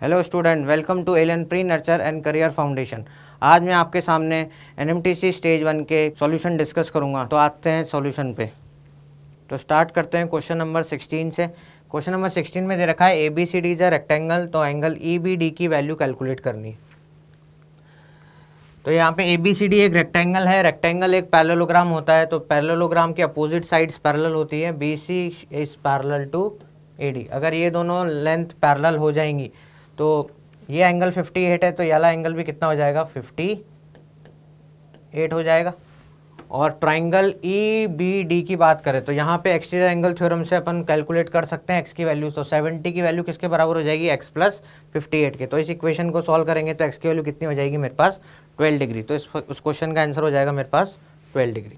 Hello student, welcome to alien pre nurture and career foundation. आज मैं आपके सामने एनएमटीसी स्टेज 1 के सॉल्यूशन डिस्कस करूंगा। तो आते हैं सॉल्यूशन पे। तो स्टार्ट करते हैं क्वेश्चन नंबर 16 से। क्वेश्चन नंबर 16 में दे रखा है ABCD इज अ रेक्टेंगल, तो एंगल EBD की वैल्यू कैलकुलेट करनी है। तो यहाँ पे ABCD एक रेक्टेंगल है। रेक्टेंगल एक पैरेललोग्राम होता है, तो पैरेललोग्राम की अपोजिट साइड्स पैरेलल होती है। BC is parallel to AD। अगर ये दोनों लेंथ पैरेलल हो जाएंगी तो ये एंगल 58 है, तो ये वाला एंगल भी कितना हो जाएगा, 58 हो जाएगा। और ट्राइंगल EBD की बात करें तो यहाँ पे एक्सटीरियर एंगल थ्योरम से अपन कैलकुलेट कर सकते हैं एक्स की वैल्यू। तो 70 की वैल्यू किसके बराबर हो जाएगी, x प्लस 58 के। तो इस इक्वेशन को सॉल्व करेंगे तो x की वैल्यू कितनी हो जाएगी मेरे पास, 12 डिग्री। तो उस क्वेश्चन का आंसर हो जाएगा मेरे पास 12 डिग्री।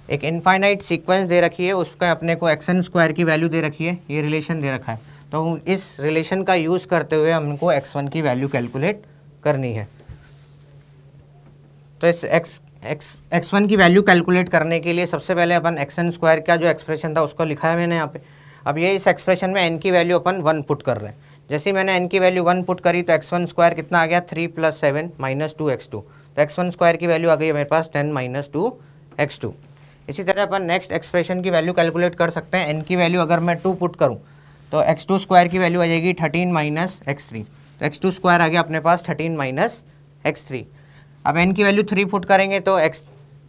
एक इनफाइनाइट सीक्वेंस दे रखी है, उसका अपने को xn स्क्वायर की वैल्यू दे रखी है, ये रिलेशन दे रखा है। तो इस रिलेशन का यूज़ करते हुए हमको x1 की वैल्यू कैलकुलेट करनी है। तो इस x1 की वैल्यू कैलकुलेट करने के लिए सबसे पहले अपन xn स्क्वायर का जो एक्सप्रेशन था उसको लिखा है मैंने यहाँ पे। अब ये इस एक्सप्रेशन में n की वैल्यू अपन 1 पुट कर रहे हैं। जैसे ही मैंने n की वैल्यू 1 पुट करी तो x1 स्क्वायर कितना आ गया, 3 + 7 - 2x2। तो x1 स्क्वायर की वैल्यू आ गई है मेरे पास 10 - 2x2। इसी तरह अपन नेक्स्ट एक्सप्रेशन की वैल्यू कैलकुलेट कर सकते हैं। n की वैल्यू अगर मैं 2 पुट करूँ तो x2 स्क्वायर की वैल्यू आ जाएगी 13 - x3। तो x2 स्क्वायर आ गया अपने पास 13 - x3। अब n की वैल्यू 3 पुट करेंगे तो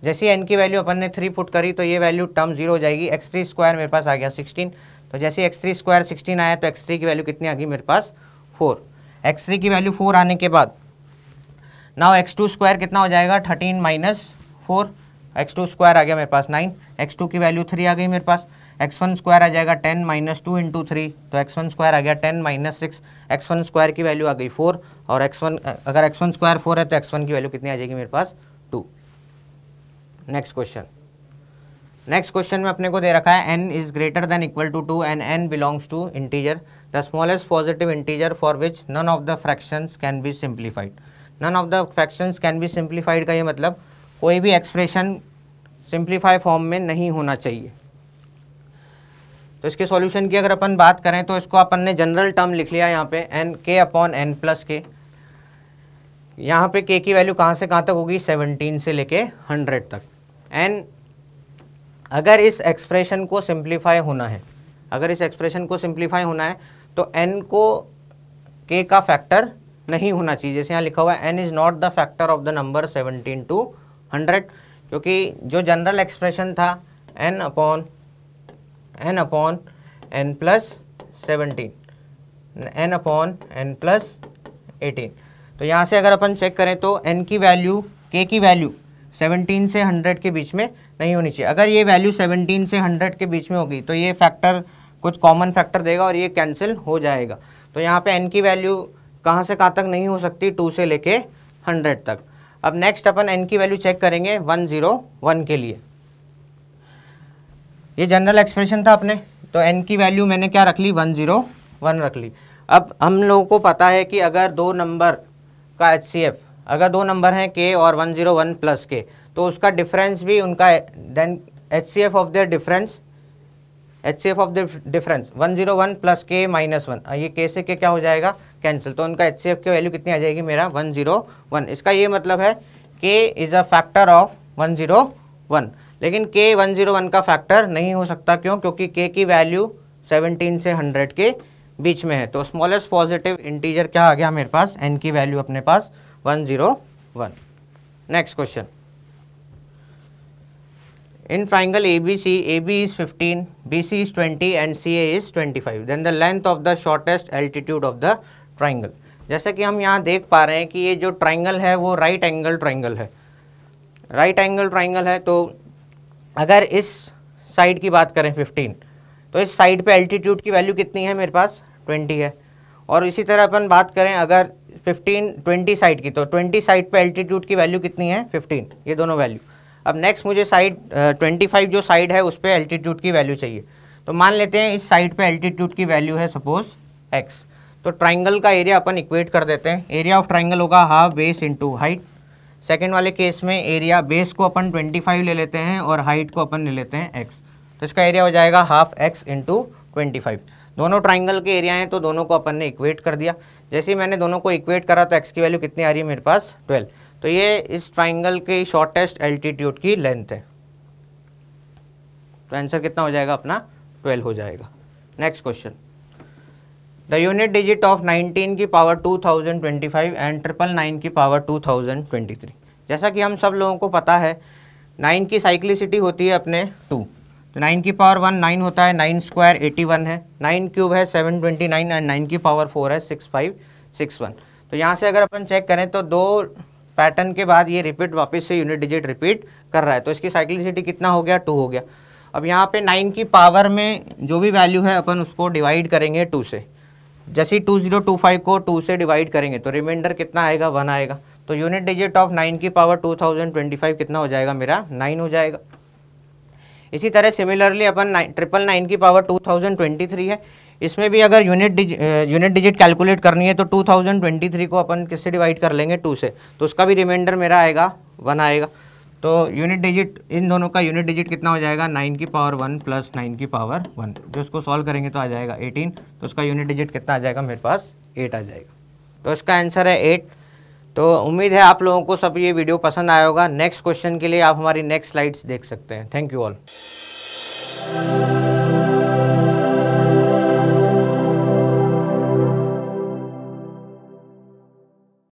जैसे n की वैल्यू अपन ने 3 पुट करी तो ये वैल्यू टर्म 0 हो जाएगी। x3 स्क्वायर मेरे पास आ गया 16। तो जैसे x3 स्क्वायर 16 आया तो x3 की वैल्यू कितनी आ गई मेरे पास, 4। x3 की वैल्यू 4 आने के बाद नाउ x2 स्क्वायर कितना हो जाएगा, 13 - 4। x2 स्क्वायर आ गया मेरे पास 9। x2 की वैल्यू 3 आ गई मेरे पास। x1 स्क्वायर आ जाएगा 10 - 2 × 3। तो x1 स्क्वायर आ गया 10 - 6। x1 स्क्वायर की वैल्यू आ गई 4। और अगर x1 स्क्वायर 4 है तो x1 की वैल्यू कितनी आ जाएगी मेरे पास, 2। नेक्स्ट क्वेश्चन में अपने को दे रखा है n is greater than equal to 2 and n belongs to integer the smallest positive integer for which none of the fractions can be simplified. None of the fractions can be simplified का ये मतलब कोई भी expression simplify form में नहीं होना चाहिए। तो इसके सॉल्यूशन की अगर अपन बात करें तो इसको अपन ने जनरल टर्म लिख लिया यहाँ पे k/n + k। यहाँ पे k की वैल्यू कहाँ से कहाँ तक होगी, 17 से लेके 100 तक। n अगर इस एक्सप्रेशन को सिंप्लीफाई होना है, तो n को k का फैक्टर नहीं होना चाहिए। जैसे यहाँ लिखा हुआ है n is not the factor of the number 17 to 100, क्योंकि जो जनरल एक्सप्रेशन था n upon n + 17, n upon n + 18। तो यहाँ से अगर अपन चेक करें तो n की वैल्यू, k की वैल्यू 17 से 100 के बीच में नहीं होनी चाहिए। अगर ये वैल्यू 17 से 100 के बीच में होगी तो ये फैक्टर कुछ कॉमन फैक्टर देगा और ये कैंसिल हो जाएगा। तो यहाँ पे n की वैल्यू कहाँ से कहाँ तक नहीं हो सकती, 2 से लेके 100 तक। अब नेक्स्ट अपन n की वैल्यू चेक करेंगे 101 के लिए। ये जनरल एक्सप्रेशन था अपने, तो n की वैल्यू मैंने क्या रख ली, 101 रख ली। अब हम लोगों को पता है कि अगर दो नंबर का HCF, अगर दो नंबर हैं k और 101 + k, तो उसका डिफरेंस भी उनका then HCF of the difference 101 + k - 1। ये k से k क्या हो जाएगा, कैंसिल। तो उनका HCF की वैल्यू कितनी आ जाएगी मेरा, 101। इसका ये मतलब है k is a factor of 101। लेकिन k 101 का फैक्टर नहीं हो सकता, क्यों, क्योंकि k की वैल्यू 17 से 100 के बीच में है। तो स्मॉलेस्ट पॉजिटिव इंटीजर क्या आ गया मेरे पास, n की वैल्यू अपने पास 101। Next question, in triangle ABC, AB is 15, BC is 20 and CA is 25, then the length of the shortest altitude of the triangle। जैसे कि हम यहाँ देख पा रहे हैं कि ये जो ट्राइंगल है वो राइट एंगल ट्राइंगल है। तो अगर इस साइड की बात करें 15, तो इस साइड पे एल्टीट्यूड की वैल्यू कितनी है मेरे पास, 20 है। और इसी तरह अपन बात करें अगर 20 साइड की, तो 20 साइड पे एल्टीट्यूड की वैल्यू कितनी है, 15, ये दोनों वैल्यू। अब नेक्स्ट मुझे साइड 25 जो साइड है उस पे एल्टीट्यूड की वैल्यू चाहिए। तो मान लेते हैं इस साइड पे एल्टीट्यूड की वैल्यू है सपोज x। तो ट्राइंगल का एरिया अपन इक्वेट कर देते हैं। एरिया ऑफ ट्राइंगल होगा half base into height. Second वाले केस में एरिया बेस को अपन 25 ले लेते हैं और हाइट को अपन ले लेते हैं x। तो इसका एरिया हो जाएगा ½ x × 25। दोनों ट्राइंगल के एरिया हैं तो दोनों को अपन ने इक्वेट कर दिया। जैसे ही मैंने दोनों को इक्वेट करा तो x की वैल्यू कितनी आ रही है मेरे पास 12। तो ये इस ट्राइंगल के शॉर्टेस्ट एल्टीट्यूड की लेंथ है। तो आंसर कितना हो जाएगा अपना 12 हो जाएगा। Next question, the unit digit of 19 की पावर 2025 एंड 999 की पावर 2023। जैसा कि हम सब लोगों को पता है 9 की साइक्लिसिटी होती है अपने 2, तो 9 की पावर 1 9 होता है, 9 स्क्वायर 81 है, 9 क्यूब है 729 एंड 9 की पावर 4 है 6561। तो यहाँ से अगर अपन चेक करें तो दो पैटर्न के बाद ये रिपीट वापस से यूनिट डिजिट रिपीट कर रहा है, तो इसकी साइक्लिसिटी कितना हो गया 2 हो गया। अब यहाँ पे 9 की पावर में जो भी वैल्यू है अपन उसको डिवाइड करेंगे 2 से। जैसे ही 2025 को 2 से डिवाइड करेंगे तो रिमाइंडर कितना आएगा 1 आएगा। तो यूनिट डिजिट ऑफ 9 की पावर 2025 कितना हो जाएगा मेरा 9 हो जाएगा। इसी तरह सिमिलरली अपन 999 की पावर 2023 है, इसमें भी अगर यूनिट डिजिट कैलकुलेट करनी है तो 2023 को अपन किससे डिवाइड कर लेंगे 2 से, तो उसका भी रिमाइंडर मेरा आएगा 1 आएगा। तो यूनिट डिजिट, इन दोनों का यूनिट डिजिट कितना हो जाएगा 9 की पावर 1 प्लस 9 की पावर 1, जो इसको सॉल्व करेंगे तो आ जाएगा 18। तो उसका यूनिट डिजिट कितना आ जाएगा मेरे पास 8 आ जाएगा। तो इसका आंसर है 8। तो उम्मीद है आप लोगों को सब ये वीडियो पसंद आया होगा। नेक्स्ट क्वेश्चन के लिए आप हमारी नेक्स्ट स्लाइड्स देख सकते हैं। Thank you all.